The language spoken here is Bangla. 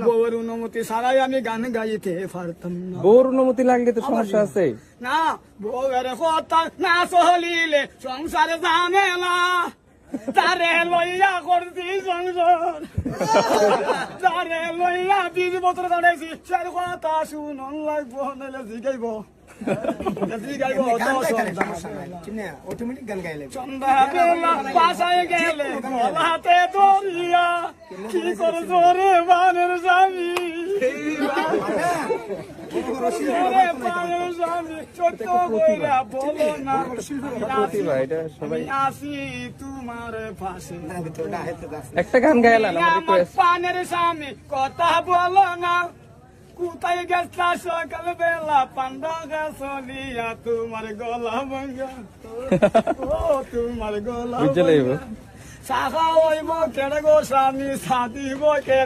বউর অনুমতি ছাড়াই আমি গান গাইতে পারতাম না। বউর অনুমতি লাগলে তো সমস্যা আছে। না বউয়ের কথা না চলিলে সংসারে ঝামেলা, তারে লইয়া করছি সংসার, তারে লইয়া 20 বছর দাঁড়াইছি, সে কথা শুনন লাগবো নাহলে জিগাইব সন্ধ্যাবেলা বাসায় গেলে গলাতে দরিয়া, কি করে জোরে বানের স্বামী, সত্য কইরা বলো না আমি আসি তোমার পাশে। একটা গান গাইলাম আমার পানের স্বামী কথা বলো না, কোথায় গেছা সকাল বেলা পান্ডা গাছলিয়া, তোমার গলা ভাঙ্গা ও তোমার গলা বুঝলে সাহা হইব কেন গো স্বামী, সাদিব কে